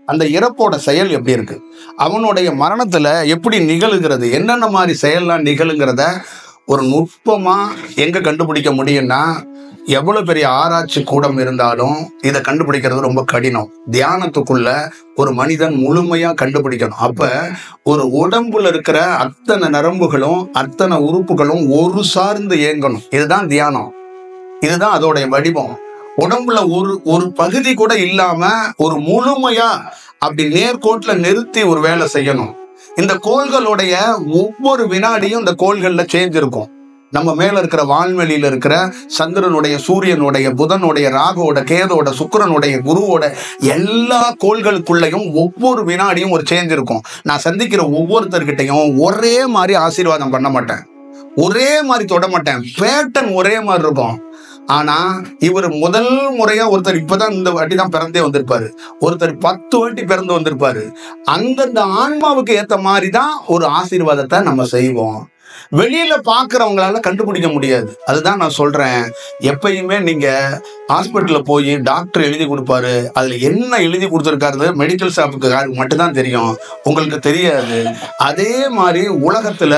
அந்த இறப்போட செயல் எப்படி இருக்கு, அவனுடைய மரணத்துல எப்படி நிகழுகிறது, என்னென்ன மாதிரி செயல்லாம் நிகழுங்கிறத ஒரு நுட்பமா எங்க கண்டுபிடிக்க முடியும்னா, எவ்வளவு பெரிய ஆராய்ச்சி கூடம் இருந்தாலும் இதை கண்டுபிடிக்கிறது ரொம்ப கடினம். தியானத்துக்குள்ள ஒரு மனிதன் முழுமையா கண்டுபிடிக்கணும். அப்ப ஒரு உடம்புல இருக்கிற அத்தனை நரம்புகளும் அத்தனை உறுப்புகளும் ஒரு சார்ந்து இயங்கணும். இதுதான் தியானம், இதுதான் அதோடைய வடிவம். உடம்புல ஒரு பகுதி கூட இல்லாம ஒரு முழுமையா அப்படி நேர்கோட்டுல நிறுத்தி ஒரு வேலை செய்யணும். இந்த கோள்களுடைய ஒவ்வொரு வினாடியும் இந்த கோள்கள்ல சேஞ்ச் இருக்கும். நம்ம மேல இருக்கிற வான்வெளியில இருக்கிற சந்திரனுடைய, சூரியனுடைய, புதனுடைய, ராகுவோட, கேதோட, சுக்கிரனுடைய, குருவோட எல்லா கோள்களுக்குள்ளயும் ஒவ்வொரு வினாடியும் ஒரு சேஞ்ச் இருக்கும். நான் சந்திக்கிற ஒவ்வொருத்தர்கிட்டையும் ஒரே மாதிரி ஆசீர்வாதம் பண்ண மாட்டேன், ஒரே மாதிரி தொட மாட்டேன், பேட்டர்ன் ஒரே மாதிரி இருக்கும். ஆனா இவர் முதல் முறையா ஒருத்தர் இப்பதான் இந்த வாட்டி தான் பிறந்தே வந்திருப்பாரு, ஒருத்தர் 10 வாட்டி பிறந்து வந்திருப்பாரு. அந்தந்த ஆன்மாவுக்கு ஏத்த மாதிரி தான் ஒரு ஆசீர்வாதத்தை நம்ம செய்வோம். வெளியில பாக்குறவங்களால கண்டுபிடிக்க முடியாது. அதுதான் நான் சொல்றேன், எப்பயுமே நீங்க ஹாஸ்பிட்டல்ல போய் டாக்டர் எழுதி கொடுப்பாரு, அதுல என்ன எழுதி கொடுத்துருக்காரு மெடிக்கல் ஷாப்புக்கு மட்டும்தான் தெரியும், உங்களுக்கு தெரியாது. அதே மாதிரி உலகத்துல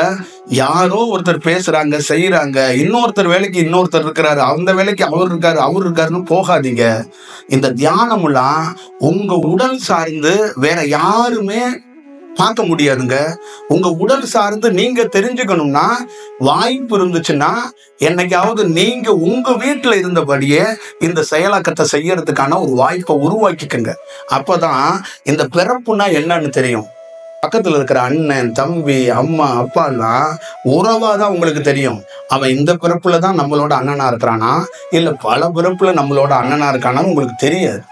யாரோ ஒருத்தர் பேசுறாங்க, செய்யறாங்க, இன்னொருத்தர் வேலைக்கு இன்னொருத்தர் இருக்கிறாரு, அந்த வேலைக்கு அவர் இருக்காரு, அவர் இருக்காருன்னு போகாதீங்க. இந்த தியானம்லாம் உங்க உடல் சார்ந்து வேற யாருமே பார்க்க முடியாதுங்க. உங்க உடல் சார்ந்து நீங்க தெரிஞ்சுக்கணும்னா, வாய்ப்பு இருந்துச்சுன்னா என்னைக்காவது நீங்க உங்க வீட்டுல இருந்தபடியே இந்த செயலாக்கத்தை செய்யறதுக்கான ஒரு வாய்ப்பை உருவாக்கிக்கங்க. அப்பதான் இந்த பிறப்புனா என்னன்னு தெரியும். பக்கத்துல இருக்கிற அண்ணன், தம்பி, அம்மா, அப்பா எல்லாம் உறவாதான் உங்களுக்கு தெரியும். அவன் இந்த பிறப்புலதான் நம்மளோட அண்ணனா இருக்கிறானா இல்ல பல பிறப்புல நம்மளோட அண்ணனா இருக்கானான்னு உங்களுக்கு தெரியாது.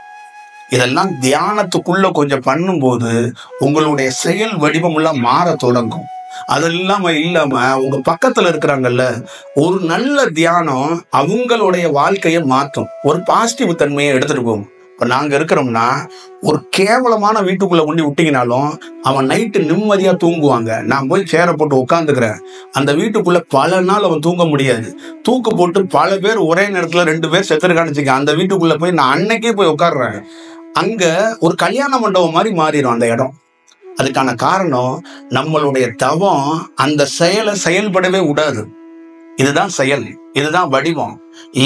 இதெல்லாம் தியானத்துக்குள்ள கொஞ்சம் பண்ணும்போது உங்களுடைய செயல் வடிவம் எல்லாம் மாற தொடங்கும். அதெல்லாம் இல்லாம உங்க பக்கத்துல இருக்கிறாங்கல்ல, ஒரு நல்ல தியானம் அவங்களுடைய வாழ்க்கையை மாற்றும், ஒரு பாசிட்டிவ் தன்மையை எடுத்துட்டு போகும். இப்ப நாங்க இருக்கிறோம்னா ஒரு கேவலமான வீட்டுக்குள்ள கொண்டு விட்டீங்கனாலும் அவன் நைட்டு நிம்மதியா தூங்குவாங்க. நான் போய் சேரை போட்டு உட்காந்துக்கிறேன், அந்த வீட்டுக்குள்ள பல நாள் அவன் தூங்க முடியாது. தூக்கு போட்டு பல பேர் ஒரே நேரத்துல 2 பேர் செத்துருக்கானுச்சுங்க, அந்த வீட்டுக்குள்ள போய் நான் அன்னைக்கே போய் உட்காடுறேன். அங்க ஒரு கல்யாண மண்டபம் மாதிரி மாறிடும் அந்த இடம். அதுக்கான காரணம் நம்மளுடைய தவம் அந்த செயலை செயல்படவே விடாது. இதுதான் செயல், இதுதான் வடிவம்.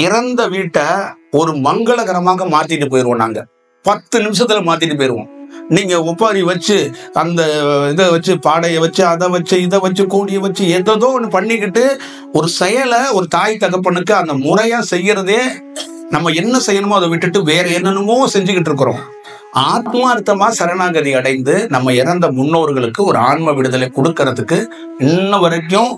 இறந்த வீட்டை ஒரு மங்களகரமாக மாத்திட்டு போயிடுவோம். நாங்க 10 நிமிஷத்துல மாத்திட்டு போயிடுவோம். நீங்க ஒப்பாரி வச்சு அந்த இதை வச்சு பாடையை வச்சு அதை வச்சு இதை வச்சு கோடியை வச்சு எதோ ஒன்று பண்ணிக்கிட்டு ஒரு செயலை ஒரு தாய் தகப்பனுக்கு அந்த முறையா செய்யறதே, நம்ம என்ன செய்யணுமோ அதை விட்டுட்டு வேற என்னென்னமோ செஞ்சுக்கிட்டு இருக்கிறோம். ஆத்மார்த்தமா சரணாகதி அடைந்து நம்ம இறந்த முன்னோர்களுக்கு ஒரு ஆன்ம விடுதலை கொடுக்கறதுக்கு இன்ன வரைக்கும்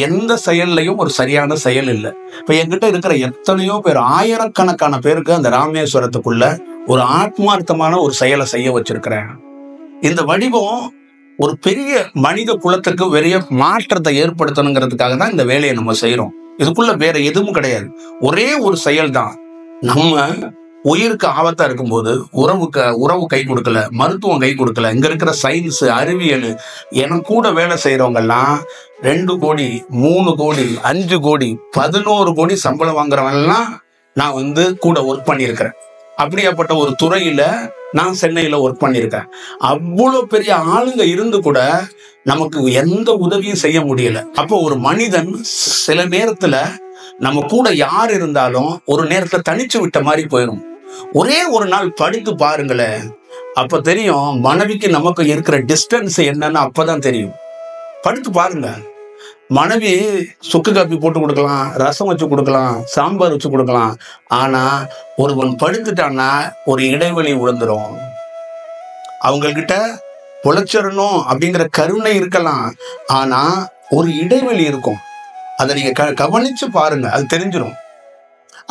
எந்த செயல்லையும் ஒரு சரியான செயல் இல்லை. இப்ப என்கிட்ட இருக்கிற எத்தனையோ பேர், ஆயிரக்கணக்கான பேருக்கு அந்த ராமேஸ்வரத்துக்குள்ள ஒரு ஆத்மார்த்தமான ஒரு செயலை செய்ய வச்சிருக்கிறேன். இந்த வடிவம் ஒரு பெரிய மனித குலத்துக்கு பெரிய மாற்றத்தை ஏற்படுத்தணுங்கிறதுக்காக தான் இந்த வேலையை நம்ம செய்யறோம். இதுக்குள்ள வேற எதுவும் கிடையாது, ஒரே ஒரு செயல் தான். நம்ம உயிருக்கு ஆபத்தா இருக்கும்போது உறவு கை கொடுக்கல, மருத்துவம் கை கொடுக்கல, இங்க இருக்கிற சயின்ஸ், அறிவியல், எனக்கு கூட வேலை செய்யறவங்க எல்லாம் 2 கோடி 3 கோடி 5 கோடி 11 கோடி சம்பளம் வாங்குறவங்க எல்லாம் நான் கூட ஒர்க் பண்ணியிருக்கிறேன். அப்படியாப்பட்ட ஒரு துறையில நான் சென்னையில ஒர்க் பண்ணியிருக்கேன். அவ்வளவு பெரிய ஆளுங்க இருந்து கூட நமக்கு எந்த உதவியும் செய்ய முடியல. அப்போ ஒரு மனிதன் சில நேரத்துல நம்ம கூட யார் இருந்தாலும் ஒரு நேரத்துல தனிச்சு விட்ட மாதிரி போயிடும். ஒரே ஒரு நாள் படித்து பாருங்களேன், அப்ப தெரியும் மனைவிக்கு நமக்கு இருக்கிற டிஸ்டன்ஸ் என்னன்னு. அப்பதான் தெரியும். படித்து பாருங்க. மனைவி சுக்கு காப்பி போட்டு கொடுக்கலாம், ரசம் வச்சு கொடுக்கலாம், சாம்பார் வச்சு கொடுக்கலாம். ஆனா ஒருவன் படுத்துட்டான்னா ஒரு இடைவெளி விழுந்துரும். அவங்கக்கிட்ட பொழைச்சிடணும் அப்படிங்கிற கருணை இருக்கலாம், ஆனா ஒரு இடைவெளி இருக்கும். அதை நீங்க கவனிச்சு பாருங்க, அது தெரிஞ்சிடும்.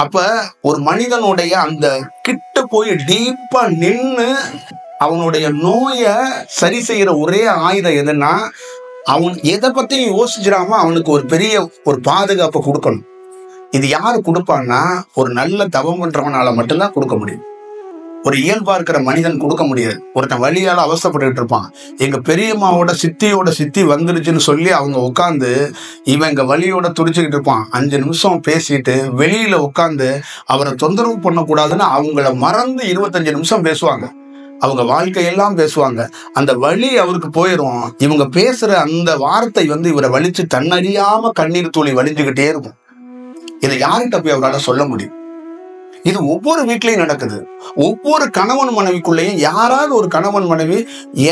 அப்ப ஒரு மனிதனுடைய அந்த கிட்ட போய் டீப்பா நின்று அவனுடைய நோயை சரி செய்யற ஒரே ஆயுதம் எதுன்னா, அவன் எதை பத்தியும் யோசிச்சிடாம அவனுக்கு ஒரு பெரிய ஒரு பாதுகாப்பை கொடுக்கணும். இது யாரு கொடுப்பான்னா, ஒரு நல்ல தவம் பண்றவனால மட்டும்தான் கொடுக்க முடியும். ஒரு இயல்பா இருக்கிற மனிதன் கொடுக்க முடியாது. ஒருத்தன் வலியால அவசரப்பட்டு இருப்பான். எங்க பெரியம்மாவோட சித்தி வந்துருச்சுன்னு சொல்லி அவங்க உட்காந்து இவன் எங்க வலியோட துடிச்சுக்கிட்டு இருப்பான். 5 நிமிஷம் பேசிட்டு வெளியில உட்காந்து அவரை தொந்தரவு பண்ணக்கூடாதுன்னு அவங்கள மறந்து 25 நிமிஷம் பேசுவாங்க. அவங்க வாழ்க்கையெல்லாம் பேசுவாங்க. அந்த வலி அவருக்கு போயிடும். இவங்க பேசுற அந்த வார்த்தை இவரை வலிச்சு தன்னறியாம கண்ணீர் துளி வலிஞ்சுக்கிட்டே இருக்கும். இதை யார்கிட்ட போய் அவரால் சொல்ல முடியும்? இது ஒவ்வொரு வீட்லயும் நடக்குது. ஒவ்வொரு கணவன் மனைவிக்குள்ளேயும் யாராவது ஒரு கணவன் மனைவி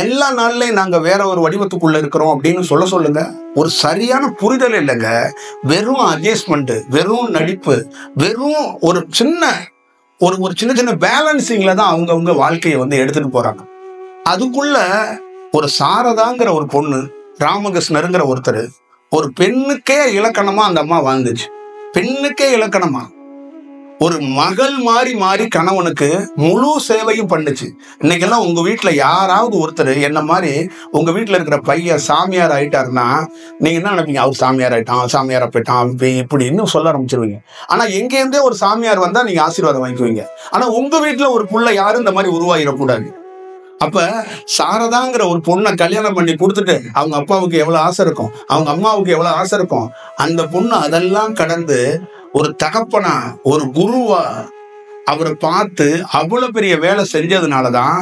எல்லா நாள்லயும் நாங்க வேற ஒரு வடிவத்துக்குள்ள இருக்கிறோம் அப்படின்னு சொல்லுங்க. ஒரு சரியான புரிதல் இல்லைங்க. வெறும் அட்ஜஸ்ட்மெண்ட், வெறும் நடிப்பு, வெறும் ஒரு சின்ன சின்ன பேலன்சிங்ல தான் அவங்கவுங்க வாழ்க்கையை எடுத்துட்டு போறாங்க. அதுக்குள்ள ஒரு சாரதாங்கிற ஒரு பொண்ணு, ராமகிருஷ்ணருங்கிற ஒருத்தர், ஒரு பெண்ணுக்கே இலக்கணமா அந்த அம்மா வாழ்ந்துச்சு. பெண்ணுக்கே இலக்கணமா ஒரு மகள் மாறி கணவனுக்கு முழு சேவையும் பண்ணுச்சு. இன்னைக்கெல்லாம் உங்க வீட்டுல யாராவது ஒருத்தர் என்ன மாதிரி உங்க வீட்டுல இருக்கிற பையன் சாமியார் ஆயிட்டாருன்னா நீங்க என்ன நினைப்பீங்க? அவர் சாமியார் ஆயிட்டான், சாமியாரா போயிட்டான், இப்படி இன்னும் சொல்ல ஆரம்பிச்சிருவீங்க. ஆனா எங்க இருந்தே ஒரு சாமியார் வந்தா நீங்க ஆசீர்வாதம் வாங்கிக்குவீங்க. ஆனா உங்க வீட்டுல ஒரு புள்ள யாரும் இந்த மாதிரி உருவாகிடக்கூடாது. அப்ப சாரதாங்கிற ஒரு பொண்ணை கல்யாணம் பண்ணி கொடுத்துட்டு அவங்க அப்பாவுக்கு எவ்வளவு ஆசை இருக்கும், அவங்க அம்மாவுக்கு எவ்வளவு ஆசை இருக்கும். அந்த பொண்ணு அதெல்லாம் கடந்து ஒரு தகப்பனா, ஒரு குருவா அவரை பார்த்து அவ்வளவு பெரிய வேலை செஞ்சதுனாலதான்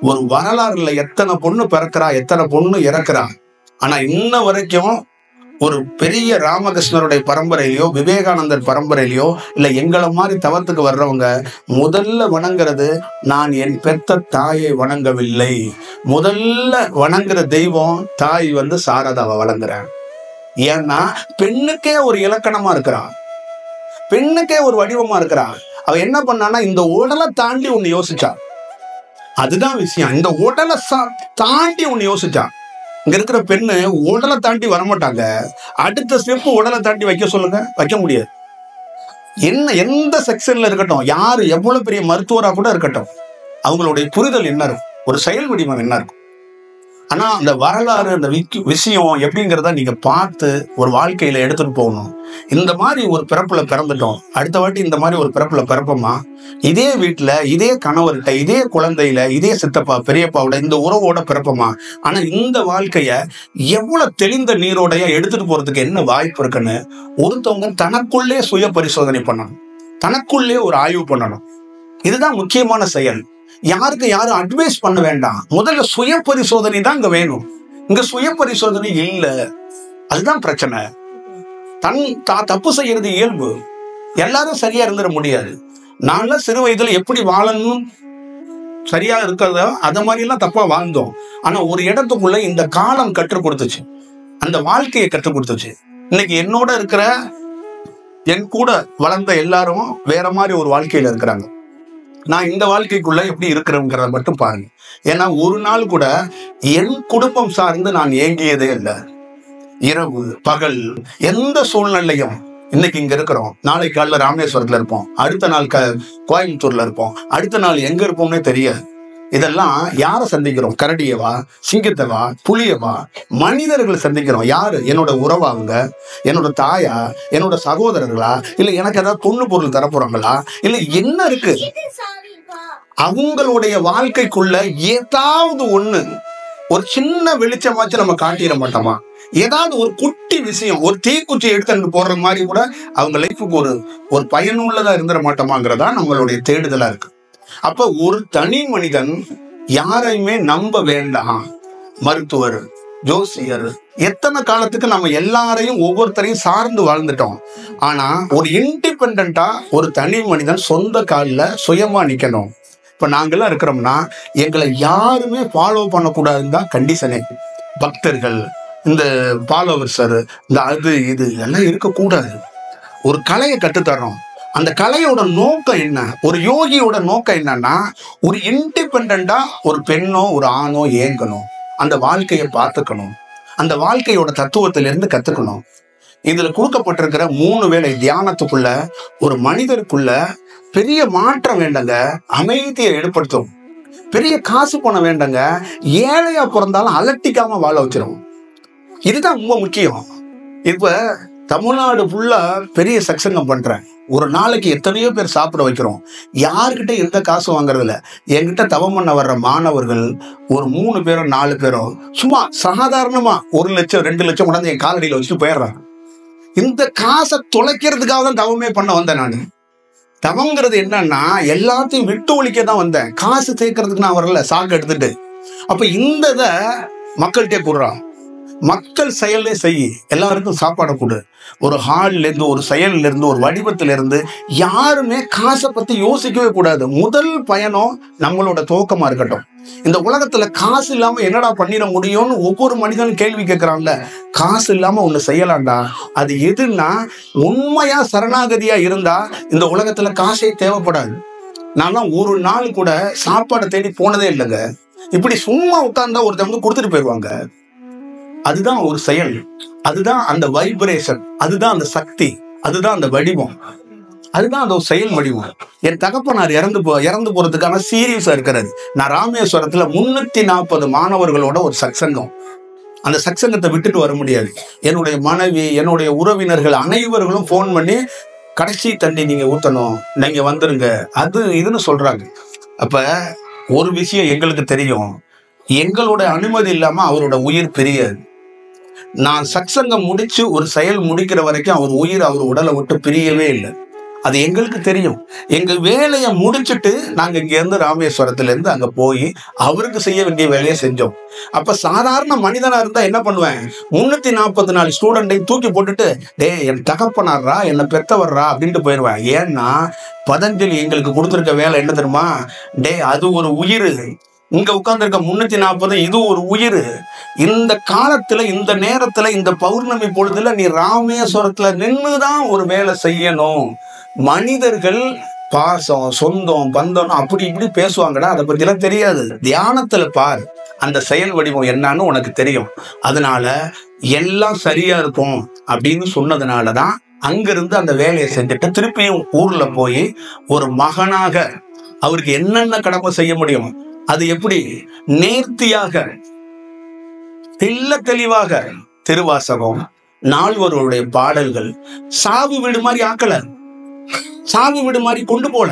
ஒரு வரலாறுல எத்தனை பொண்ணு பிறக்கிறா, எத்தனை பொண்ணு இறக்குறா. ஆனா இன்ன வரைக்கும் ஒரு பெரிய ராமகிருஷ்ணருடைய பரம்பரையிலையோ விவேகானந்தர் பரம்பரையிலையோ இல்ல எங்களை மாதிரி தவத்துக்கு வர்றவங்க முதல்ல வணங்குறது, நான் என் பெத்த தாயை வணங்கவில்லை, முதல்ல வணங்குற தெய்வம் தாய் சாரதாவை வணங்குறேன். ஏன்னா பெண்ணுக்கே ஒரு இலக்கணமா இருக்கிறா, பெண்ணுக்கே ஒரு வடிவமா இருக்கிறா. அவ என்ன பண்ணான்னா இந்த உடலை தாண்டி ஒண்ணு யோசிச்சா. அதுதான் விஷயம். இந்த உடலை தாண்டி ஒண்ணு யோசிச்சா. இங்க இருக்கிற பெண்ணு உடலை தாண்டி வரமாட்டாங்க. அடுத்த ஸ்டெப் உடலை தாண்டி வைக்க சொல்லுங்க, வைக்க முடியாது. எந்த செக்ஷன்ல இருக்கட்டும், யாரு எவ்வளவு பெரிய மருத்துவரா கூட இருக்கட்டும், அவங்களுடைய புரிதல் என்ன இருக்கும், ஒரு செயல் வடிவம் என்ன இருக்கும். ஆனா அந்த வரலாறு, அந்த விஷயம் எப்படிங்கிறத நீங்க பார்த்து ஒரு வாழ்க்கையில எடுத்துட்டு போகணும். இந்த மாதிரி ஒரு பிறப்புல பிறந்துட்டோம், அடுத்த வாட்டி இந்த மாதிரி ஒரு பிறப்புல பிறப்போமா, இதே வீட்டுல இதே கணவர்கிட்ட இதே குழந்தையில இதே சித்தப்பா பெரியப்பாவோட இந்த உறவோட பிறப்போமா. ஆனா இந்த வாழ்க்கைய எவ்வளவு தெளிந்த நீரோடைய எடுத்துட்டு போறதுக்கு என்ன வாய்ப்பு இருக்குன்னு ஒருத்தவங்க தனக்குள்ளே சுய பரிசோதனை பண்ணணும், தனக்குள்ளே ஒரு ஆய்வு பண்ணணும். இதுதான் முக்கியமான செயல். யாருக்கு யாரும் அட்வைஸ் பண்ண வேண்டாம். முதல்ல சுய பரிசோதனை தான் இங்க வேணும். இங்க சுய பரிசோதனை இல்ல, அதுதான் பிரச்சனை. தப்பு செய்யறது இயல்பு. எல்லாரும் சரியா இருந்துட முடியாது. நான்ல சிறு வயதுல எப்படி வாழணும் சரியா இருக்கிறதோ அத மாதிரி எல்லாம் தப்பா வாழ்ந்தோம். ஆனா ஒரு இடத்துக்குள்ள இந்த காலம் கற்றுக் கொடுத்துச்சு, அந்த வாழ்க்கையை கற்றுக் கொடுத்துச்சு. இன்னைக்கு என்னோட இருக்கிற என் கூட வளர்ந்த எல்லாரும் வேற மாதிரி ஒரு வாழ்க்கையில இருக்கிறாங்க. நான் இந்த வாழ்க்கைக்குள்ள எப்படி இருக்கிறேங்கிறத மட்டும் பாருங்க. ஏன்னா ஒரு நாள் கூட என் குடும்பம் சார்ந்து நான் ஏங்கியதே இல்லை. இரவு பகல் எந்த சூழ்நிலையும் இன்னைக்கு இங்க இருக்கிறோம், நாளைக்கு காலைல ராமேஸ்வரத்துல இருப்போம், அடுத்த நாள் கோயம்புத்தூர்ல இருப்போம், அடுத்த நாள் எங்க இருப்போம்னே தெரியாது. இதெல்லாம் யாரை சந்திக்கிறோம்? கரடியவா, சிங்கத்தவா, புலியவா? மனிதர்கள் சந்திக்கிறோம். யாரு? என்னோட உறவாங்க, என்னோட தாயா, என்னோட சகோதரர்களா, இல்ல எனக்கு ஏதாவது பொண்ணு பொருள் தரப்போறாங்களா, இல்ல என்ன இருக்கு? அவங்களுடைய வாழ்க்கைக்குள்ள ஏதாவது ஒண்ணு ஒரு சின்ன வெளிச்சமாச்சு நம்ம காட்டிட மாட்டோமா? ஏதாவது ஒரு குட்டி விஷயம், ஒரு தீக்குச்சி எடுத்து போடுற மாதிரி கூட அவங்க லைஃபுக்கு ஒரு பயனுள்ளதா இருந்துட மாட்டோமாங்கிறதா நம்மளுடைய தேடுதலா இருக்கு. அப்ப ஒரு தனி மனிதன் யாரையுமே நம்ப வேண்டாம். மருத்துவர், ஜோசியர், எத்தனை காலத்துக்கு நம்ம எல்லாரையும் ஒவ்வொருத்தரையும் சார்ந்து வாழ்ந்துட்டோம். ஆனா ஒரு இண்டிபெண்டா ஒரு தனி மனிதன் சொந்த காலில் சுயமா நிக்கணும். இப்ப நாங்கெல்லாம் இருக்கிறோம்னா எங்களை யாருமே ஃபாலோ பண்ணக்கூடாதுன்னு தான் கண்டிஷனே. பக்தர்கள், இந்த ஃபாலோவர்ஸர், இந்த அது இது எல்லாம் இருக்கக்கூடாது. ஒரு கலையை கற்றுத்தர்றோம். அந்த கலையோட நோக்கம் என்ன? ஒரு யோகியோட நோக்கம் என்னன்னா ஒரு இண்டிபெண்டா ஒரு பெண்ணோ ஒரு ஆணோ ஏங்கணும், அந்த வாழ்க்கையை பார்த்துக்கணும், அந்த வாழ்க்கையோட தத்துவத்திலிருந்து கத்துக்கணும். இதுல கொடுக்கப்பட்டிருக்கிற 3 வேளை தியானத்துக்குள்ள ஒரு மனிதருக்குள்ள பெரிய மாற்றம் வேண்டங்க, அமைதியை ஏற்படுத்தும். பெரிய காசு பணம் வேண்டங்க, ஏழையா பிறந்தாலும் அலட்டிக்காம வாழ வச்சிரும். இதுதான் ரொம்ப முக்கியம். இப்ப தமிழ்நாடு ஃபுல்லா பெரிய சக்சங்கம் பண்றேன். ஒரு நாளைக்கு எத்தனையோ பேர் சாப்பிட வைக்கிறோம். யாருக்கிட்ட எந்த காசு வாங்குறது இல்லை. என்கிட்ட தவம் பண்ண வர்ற மாணவர்கள் ஒரு 3 பேரோ 4 பேரோ சும்மா சாதாரணமா 1 லட்சம் 2 லட்சம் கொண்டாந்து என் காலடியில் வச்சுட்டு போயிடுறாங்க. இந்த காசை தொலைக்கிறதுக்காக தான் தவமே பண்ண வந்தேன் நான். தவங்கிறது என்னன்னா எல்லாத்தையும் விட்டு ஒழிக்க தான் வந்தேன், காசு சேர்க்கறதுக்கு நான் வரல சாக்கு எடுத்துட்டு. அப்ப இந்த இதை மக்கள்கிட்டே கூடுறான், மக்கள் செயலே செய்யி, எல்லாருக்கும் சாப்பாடை கொடு. ஒரு ஹால்ல இருந்து, ஒரு செயல்ல இருந்து, ஒரு வடிவத்தில இருந்து யாருமே காசை பத்தி யோசிக்கவே கூடாது. முதல் பயணம் நம்மளோட துவக்கமா இருக்கட்டும். இந்த உலகத்துல காசு இல்லாம என்னடா பண்ணிட முடியும்னு ஒவ்வொரு மனிதனும் கேள்வி கேட்கிறான்ல. காசு இல்லாம ஒண்ணு செய்யலாம்டா. அது எதுன்னா உண்மையா சரணாகதியா இருந்தா இந்த உலகத்துல காசே தேவைப்படாது. நான்லாம் ஒரு நாள் கூட சாப்பாடை தேடி போனதே இல்லைங்க. இப்படி சும்மா உட்கார்ந்தா ஒருத்தவங்க கொடுத்துட்டு போயிடுவாங்க. அதுதான் ஒரு செயல், அதுதான் அந்த வைப்ரேஷன், அதுதான் அந்த சக்தி, அதுதான் அந்த வடிவம், அதுதான் அந்த செயல் வடிவம். என் தகப்பனார் இறந்து போறதுக்கான சீரியஸா இருக்கிறாரு. நான் ராமேஸ்வரத்துல 340 மாணவர்களோட ஒரு சத்சங்கம். அந்த சத்சங்கத்தை விட்டுட்டு வர முடியாது. என்னுடைய மனைவி, என்னுடைய உறவினர்கள் அனைவர்களும் போன் பண்ணி கடைசி தண்ணி நீங்க ஊத்தணும், நீங்க வந்துருங்க, அது இதுன்னு சொல்றாங்க. அப்ப ஒரு விஷயம் எங்களுக்கு தெரியும், எங்களோட அனுமதி இல்லாம அவரோட உயிர் பிரியாது. நான் சத்சங்கம் முடிச்சு ஒரு செயல் முடிக்கிற வரைக்கும் அவர் உயிர் அவர் உடலை விட்டு பிரியவே இல்லை. அது எங்களுக்கு தெரியும். எங்க வேலையை முடிச்சுட்டு நாங்க இங்க இருந்து ராமேஸ்வரத்துல இருந்து அங்க போய் அவருக்கு செய்ய வேண்டிய வேலையை செஞ்சோம். அப்ப சாதாரண மனிதனா இருந்தா என்ன பண்ணுவேன், 344 ஸ்டூடெண்டை தூக்கி போட்டுட்டு டே என் தகப்பனார்ரா, என்னை பெத்தவர்றா அப்படின்ட்டு போயிடுவேன். ஏன்னா பதஞ்சலி எங்களுக்கு கொடுத்துருக்க வேலை என்ன தெரியுமா, டே அது ஒரு உயிர், இங்க உட்கார்ந்து இருக்க 340 இது ஒரு உயிர். இந்த காலத்துல, இந்த நேரத்துல, இந்த பௌர்ணமி பொழுதுல நீ ராமேஸ்வரத்துல நின்றுதான் ஒரு வேலை செய்யணும். மனிதர்கள் பாசம், சொந்தம், பந்தம் அப்படி இப்படி பேசுவாங்கடா, அதை பத்தி எல்லாம் தெரியாது. தியானத்துல பார், அந்த செயல் வடிவம் என்னன்னு உனக்கு தெரியும். அதனால எல்லாம் சரியா இருக்கும் அப்படின்னு சொன்னதுனாலதான் அங்கிருந்து அந்த வேலையை செஞ்சுட்டு திருப்பியும் ஊர்ல போய் ஒரு மகனாக அவருக்கு என்னென்ன கடமை செய்ய முடியும் அது எப்படி நேர்த்தியாக தெல்ல தெளிவாக திருவாசகம், நால்வருடைய பாடல்கள், சாவு வீடு மாதிரி ஆக்கல, சாவு வீடு மாதிரி கொண்டு போல.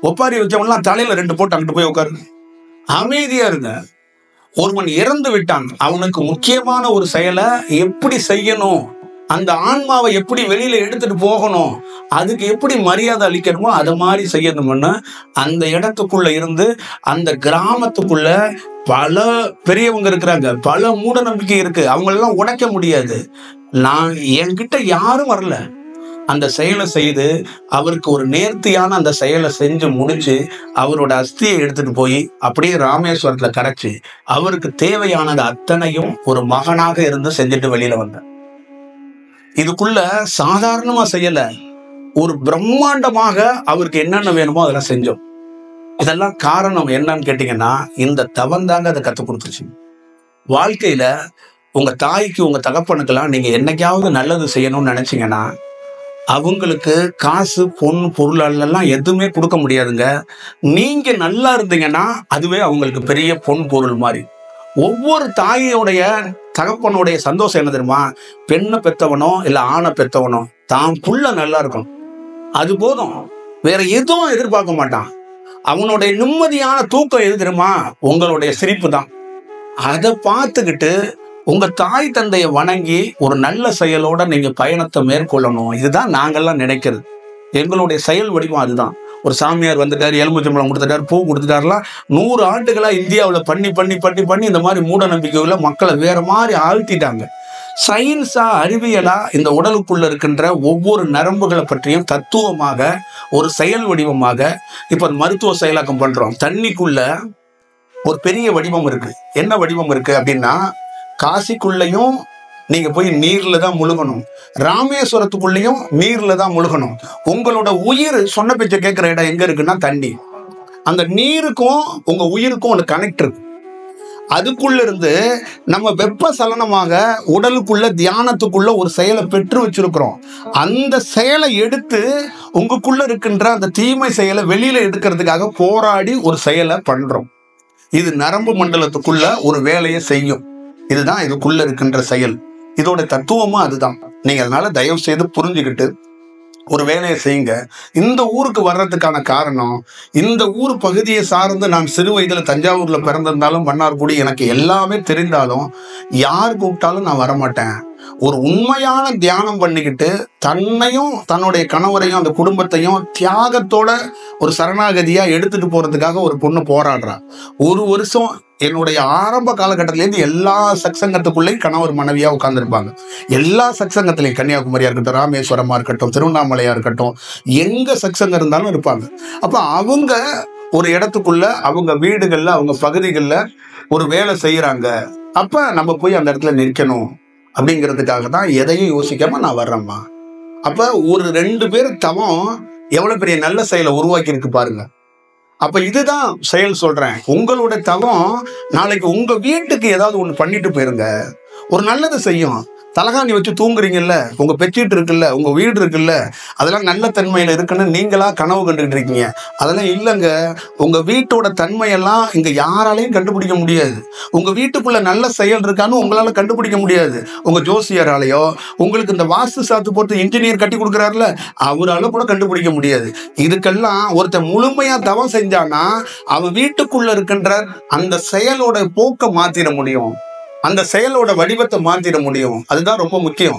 ஒப்பாரி வச்சவன்லாம் தலையில 2 போட்டு அங்கிட்டு போய் உட்காரு, அமைதியா இருங்க. ஒருவன் இறந்து விட்டான், அவனுக்கு முக்கியமான ஒரு செயலை எப்படி செய்யணும், அந்த ஆன்மாவை எப்படி வெளியில எடுத்துட்டு போகணும், அதுக்கு எப்படி மரியாதை அளிக்கணுமோ அதை மாதிரி செய்யணும்னு அந்த இடத்துக்குள்ள இருந்து அந்த கிராமத்துக்குள்ள பல பெரியவங்க இருக்கிறாங்க, பல மூட நம்பிக்கை இருக்கு, அவங்களெல்லாம் உடைக்க முடியாது. நான் என்கிட்ட யாரும் வரல, அந்த செயலை செய்து அவருக்கு ஒரு நேர்த்தியான அந்த செயலை செஞ்சு முடிச்சு அவரோட அஸ்தியை எடுத்துட்டு போய் அப்படியே ராமேஸ்வரத்துல கரைச்சு அவருக்கு தேவையானது அத்தனையும் ஒரு மகனாக இருந்து செஞ்சுட்டு வெளியில வந்தேன். இதுக்குள்ள சாதாரணமா செய்யல, ஒரு பிரம்மாண்டமாக அவருக்கு என்னென்ன வேணுமோ அதெல்லாம் செஞ்சோம். இதெல்லாம் காரணம் என்னன்னு கேட்டீங்கன்னா இந்த தவம் தாங்க அதை கற்றுக் கொடுத்துச்சு. வாழ்க்கையில உங்க தாய்க்கு, உங்க தகப்பனுக்கெல்லாம் நீங்க என்னைக்காவது நல்லது செய்யணும்னு நினைச்சீங்கன்னா அவங்களுக்கு காசு, பொன், பொருளெல்லாம் எதுவுமே கொடுக்க முடியாதுங்க. நீங்க நல்லா இருந்தீங்கன்னா அதுவே அவங்களுக்கு பெரிய பொன் பொருள் மாதிரி. ஒவ்வொரு தாயோடைய தகப்பனுடைய சந்தோஷம் என்ன தெரியுமா, பெண்ணை பெத்தவனோ இல்ல ஆணை பெத்தவனோ தான் புள்ள நல்லா இருக்கும், அது போதும், வேற எதுவும் எதிர்பார்க்க மாட்டான். அவனுடைய நிம்மதியான தூக்கம் எது தெரியுமா, உங்களுடைய சிரிப்பு தான். அதை பார்த்துக்கிட்டு உங்க தாய் தந்தையை வணங்கி ஒரு நல்ல செயலோட நீங்க பயணத்தை மேற்கொள்ளணும். இதுதான் நாங்கெல்லாம் நினைக்கிறது. எங்களுடைய செயல் வடிவம் அதுதான். ஒரு சாமியார் வந்துட்டார், எலுமிச்சம்பழம் கொடுத்துட்டார், பூ கொடுத்துட்டாருலாம் 100 ஆண்டுகளா இந்தியாவில் பண்ணி பண்ணி பண்ணி பண்ணி இந்த மாதிரி மூட நம்பிக்கைகளை மக்களை வேற மாதிரி ஆழ்த்திட்டாங்க. சயின்ஸா, அறிவியலா இந்த உடலுக்குள்ள இருக்கின்ற ஒவ்வொரு நரம்புகளை பற்றியும் தத்துவமாக ஒரு செயல் வடிவமாக இப்ப மருத்துவ செயலாக்கம் பண்றோம். தண்ணிக்குள்ள ஒரு பெரிய வடிவம் இருக்கு. என்ன வடிவம் இருக்கு அப்படின்னா, காசிக்குள்ளையும் நீங்க போய் நீர்ல தான் முழுகணும், ராமேஸ்வரத்துக்குள்ளேயும் நீர்ல தான் முழுகணும். உங்களோட உயிர் சொன்ன பேச்ச கேட்கிற இடம் எங்க இருக்குன்னா தண்ணி. அந்த நீருக்கும் உங்க உயிருக்கும் ஒரு கனெக்ட் இருக்கு. அதுக்குள்ள இருந்து நம்ம வெப்ப சலனமாக உடலுக்குள்ள தியானத்துக்குள்ள ஒரு செயலை பெற்று வச்சிருக்கிறோம். அந்த செயலை எடுத்து உங்களுக்குள்ள இருக்கின்ற அந்த தீமை செயலை வெளியில எடுக்கிறதுக்காக போராடி ஒரு செயலை பண்றோம். இது நரம்பு மண்டலத்துக்குள்ள ஒரு வேலையை செய்யும். இதுதான் இதுக்குள்ள இருக்கின்ற செயல். இதோட தத்துவமும் அதுதான். நீங்க அதனால தயவு செய்து புரிஞ்சுக்கிட்டு ஒரு வேலையை செய்யுங்க. இந்த ஊருக்கு வர்றதுக்கான காரணம், இந்த ஊர் பகுதியை சார்ந்து நான் சிறு வயதுல தஞ்சாவூர்ல பிறந்திருந்தாலும் மன்னார்குடி எனக்கு எல்லாமே தெரிந்தாலும் யார் கூப்பிட்டாலும் நான் வரமாட்டேன். ஒரு உண்மையான தியானம் பண்ணிக்கிட்டு தன்னையும் தன்னுடைய கணவரையும் அந்த குடும்பத்தையும் தியாகத்தோட ஒரு சரணாகதியா எடுத்துட்டு போறதுக்காக ஒரு பொண்ணு போராடுறா. ஒரு வருஷம் என்னுடைய ஆரம்ப காலகட்டத்திலேருந்து எல்லா சத்சங்கத்துக்குள்ளேயும் கணவர் மனைவியா உட்கார்ந்துருப்பாங்க. எல்லா சத்சங்கத்திலையும், கன்னியாகுமரியா இருக்கட்டும், ராமேஸ்வரமா இருக்கட்டும், திருவண்ணாமலையா இருக்கட்டும், எங்க சத்சங்கம் இருந்தாலும் இருப்பாங்க. அப்ப அவங்க ஒரு இடத்துக்குள்ள, அவங்க வீடுகள்ல, அவங்க பகுதிகளில் ஒரு வேலை செய்யறாங்க. அப்ப நம்ம போய் அந்த இடத்துல நிற்கணும் அப்படிங்கிறதுக்காக தான் எதையும் யோசிக்காம நான் வர்றேம்மா. அப்ப ஒரு 2 பேர் தவம் எவ்வளவு பெரிய நல்ல செயலை உருவாக்கி இருக்கு பாருங்க. அப்ப இதுதான் செயல் சொல்றேன். உங்களோட தவம் நாளைக்கு உங்க வீட்டுக்கு ஏதாவது ஒண்ணு பண்ணிட்டு போயிருங்க, ஒரு நல்லது செய்யும். தலகாணி வச்சு தூங்குறீங்கல்ல, உங்க பெட்ஷீட் இருக்குல்ல, உங்க வீடு இருக்குல்ல, அதெல்லாம் நல்ல தன்மையில இருக்குன்னு நீங்களா கனவு கண்டுகிட்டு இருக்கீங்க. அதெல்லாம் இல்லைங்க. உங்க வீட்டோட தன்மையெல்லாம் இங்க யாராலையும் கண்டுபிடிக்க முடியாது. உங்க வீட்டுக்குள்ள நல்ல செயல் இருக்கான்னு உங்களால கண்டுபிடிக்க முடியாது. உங்க ஜோசியராலையோ, உங்களுக்கு இந்த வாஸ்து சாத்து போட்டு இன்ஜினியர் கட்டி கொடுக்குறாருல, அவரால கூட கண்டுபிடிக்க முடியாது. இதுக்கெல்லாம் ஒருத்தன் முழுமையா தவம் செஞ்சானா அவன் வீட்டுக்குள்ள இருக்கின்ற அந்த செயலோட போக்க மாத்திர முடியும், அந்த செயலோட வடிவத்தை மாத்திர முடியும். அதுதான் ரொம்ப முக்கியம்.